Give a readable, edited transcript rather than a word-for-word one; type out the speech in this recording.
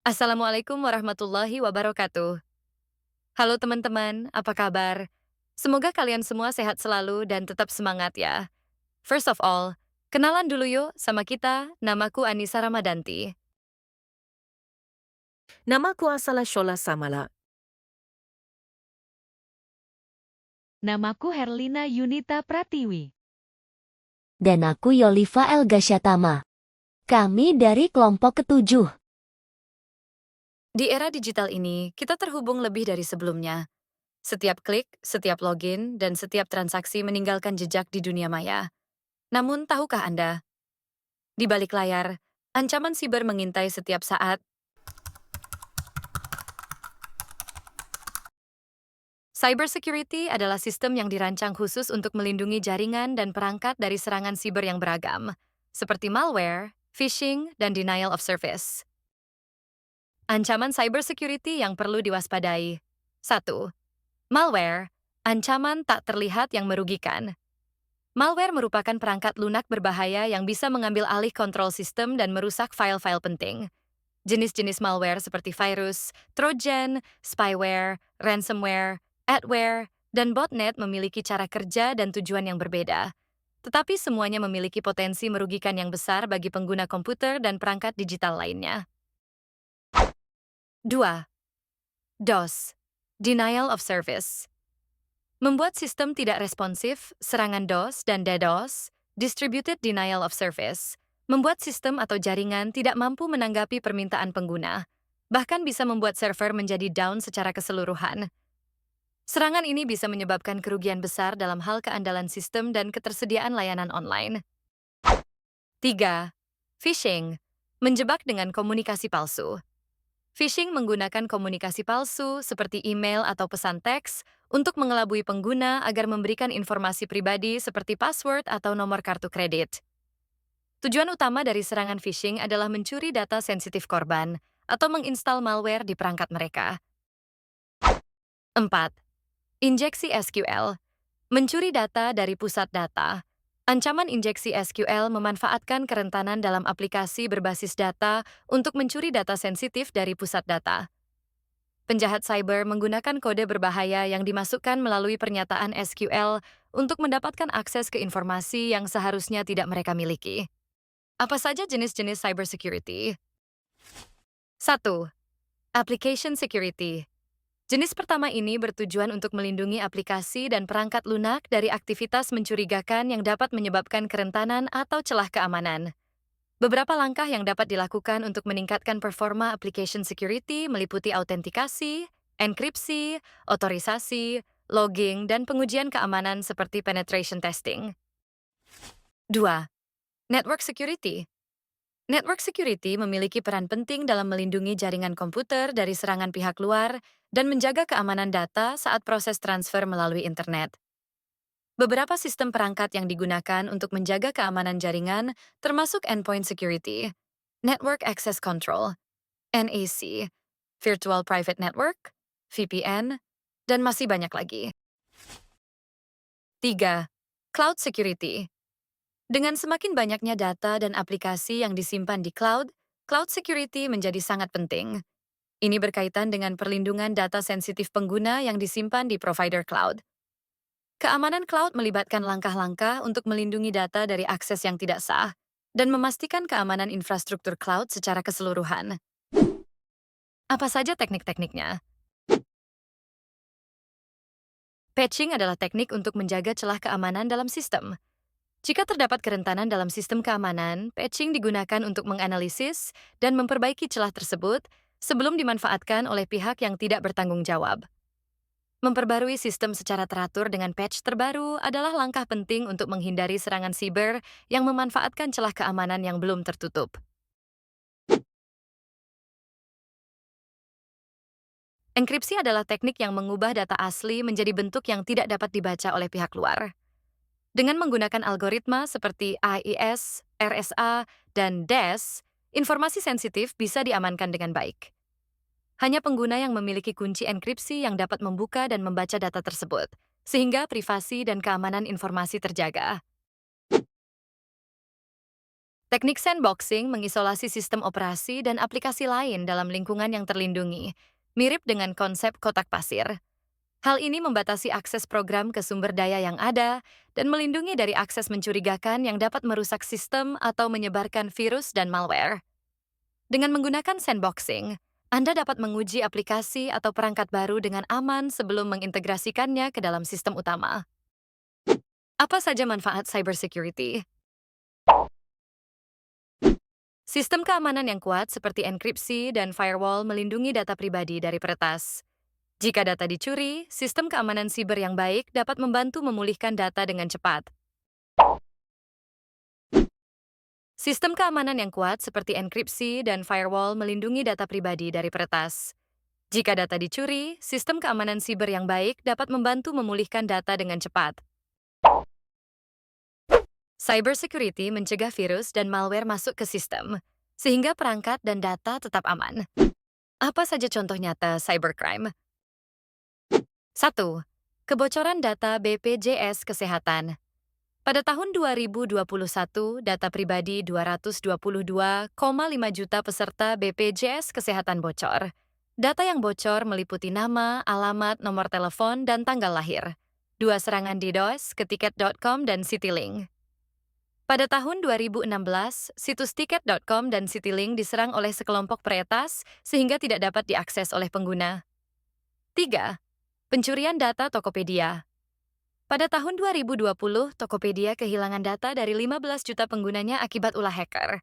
Assalamualaikum warahmatullahi wabarakatuh. Halo teman-teman, apa kabar? Semoga kalian semua sehat selalu dan tetap semangat ya. First of all, kenalan dulu yuk sama kita, namaku Anissa Ramadanti. Namaku adalah Shola Samala. Namaku Herlina Yunita Pratiwi. Dan aku Yoliva El Gasyatama. Kami dari kelompok ketujuh. Di era digital ini, kita terhubung lebih dari sebelumnya. Setiap klik, setiap login, dan setiap transaksi meninggalkan jejak di dunia maya. Namun, tahukah Anda, di balik layar, ancaman siber mengintai setiap saat. Cybersecurity adalah sistem yang dirancang khusus untuk melindungi jaringan dan perangkat dari serangan siber yang beragam, seperti malware, phishing, dan denial of service. Ancaman cybersecurity yang perlu diwaspadai. 1. Malware, ancaman tak terlihat yang merugikan. Malware merupakan perangkat lunak berbahaya yang bisa mengambil alih kontrol sistem dan merusak file-file penting. Jenis-jenis malware seperti virus, trojan, spyware, ransomware, adware, dan botnet memiliki cara kerja dan tujuan yang berbeda. Tetapi semuanya memiliki potensi merugikan yang besar bagi pengguna komputer dan perangkat digital lainnya. 2. DOS, Denial of Service. Membuat sistem tidak responsif, serangan DOS dan DDoS, Distributed Denial of Service, membuat sistem atau jaringan tidak mampu menanggapi permintaan pengguna, bahkan bisa membuat server menjadi down secara keseluruhan. Serangan ini bisa menyebabkan kerugian besar dalam hal keandalan sistem dan ketersediaan layanan online. 3. Phishing, menjebak dengan komunikasi palsu. Phishing menggunakan komunikasi palsu seperti email atau pesan teks untuk mengelabui pengguna agar memberikan informasi pribadi seperti password atau nomor kartu kredit. Tujuan utama dari serangan phishing adalah mencuri data sensitif korban atau menginstal malware di perangkat mereka. 4. Injeksi SQL, mencuri data dari pusat data. Ancaman injeksi SQL memanfaatkan kerentanan dalam aplikasi berbasis data untuk mencuri data sensitif dari pusat data. Penjahat cyber menggunakan kode berbahaya yang dimasukkan melalui pernyataan SQL untuk mendapatkan akses ke informasi yang seharusnya tidak mereka miliki. Apa saja jenis-jenis cybersecurity? 1. Application Security. Jenis pertama ini bertujuan untuk melindungi aplikasi dan perangkat lunak dari aktivitas mencurigakan yang dapat menyebabkan kerentanan atau celah keamanan. Beberapa langkah yang dapat dilakukan untuk meningkatkan performa application security meliputi autentikasi, enkripsi, otorisasi, logging, dan pengujian keamanan seperti penetration testing. 2. Network Security. Network security memiliki peran penting dalam melindungi jaringan komputer dari serangan pihak luar dan menjaga keamanan data saat proses transfer melalui internet. Beberapa sistem perangkat yang digunakan untuk menjaga keamanan jaringan termasuk Endpoint Security, Network Access Control, NAC, Virtual Private Network, VPN, dan masih banyak lagi. 3. Cloud Security. Dengan semakin banyaknya data dan aplikasi yang disimpan di cloud, cloud security menjadi sangat penting. Ini berkaitan dengan perlindungan data sensitif pengguna yang disimpan di provider cloud. Keamanan cloud melibatkan langkah-langkah untuk melindungi data dari akses yang tidak sah dan memastikan keamanan infrastruktur cloud secara keseluruhan. Apa saja teknik-tekniknya? Patching adalah teknik untuk menjaga celah keamanan dalam sistem. Jika terdapat kerentanan dalam sistem keamanan, patching digunakan untuk menganalisis dan memperbaiki celah tersebut sebelum dimanfaatkan oleh pihak yang tidak bertanggung jawab. Memperbarui sistem secara teratur dengan patch terbaru adalah langkah penting untuk menghindari serangan siber yang memanfaatkan celah keamanan yang belum tertutup. Enkripsi adalah teknik yang mengubah data asli menjadi bentuk yang tidak dapat dibaca oleh pihak luar. Dengan menggunakan algoritma seperti AES, RSA, dan DES, informasi sensitif bisa diamankan dengan baik. Hanya pengguna yang memiliki kunci enkripsi yang dapat membuka dan membaca data tersebut, sehingga privasi dan keamanan informasi terjaga. Teknik sandboxing mengisolasi sistem operasi dan aplikasi lain dalam lingkungan yang terlindungi, mirip dengan konsep kotak pasir. Hal ini membatasi akses program ke sumber daya yang ada dan melindungi dari akses mencurigakan yang dapat merusak sistem atau menyebarkan virus dan malware. Dengan menggunakan sandboxing, Anda dapat menguji aplikasi atau perangkat baru dengan aman sebelum mengintegrasikannya ke dalam sistem utama. Apa saja manfaat cybersecurity? Sistem keamanan yang kuat seperti enkripsi dan firewall melindungi data pribadi dari peretas. Jika data dicuri, sistem keamanan siber yang baik dapat membantu memulihkan data dengan cepat. Sistem keamanan yang kuat seperti enkripsi dan firewall melindungi data pribadi dari peretas. Jika data dicuri, sistem keamanan siber yang baik dapat membantu memulihkan data dengan cepat. Cybersecurity mencegah virus dan malware masuk ke sistem, sehingga perangkat dan data tetap aman. Apa saja contoh nyata cybercrime? 1. Kebocoran data BPJS Kesehatan. Pada tahun 2021, data pribadi 222,5 juta peserta BPJS Kesehatan bocor. Data yang bocor meliputi nama, alamat, nomor telepon, dan tanggal lahir. 2 serangan DDoS ke tiket.com dan Citylink. Pada tahun 2016, situs tiket.com dan Citylink diserang oleh sekelompok peretas sehingga tidak dapat diakses oleh pengguna. 3. Pencurian data Tokopedia. Pada tahun 2020, Tokopedia kehilangan data dari 15 juta penggunanya akibat ulah hacker.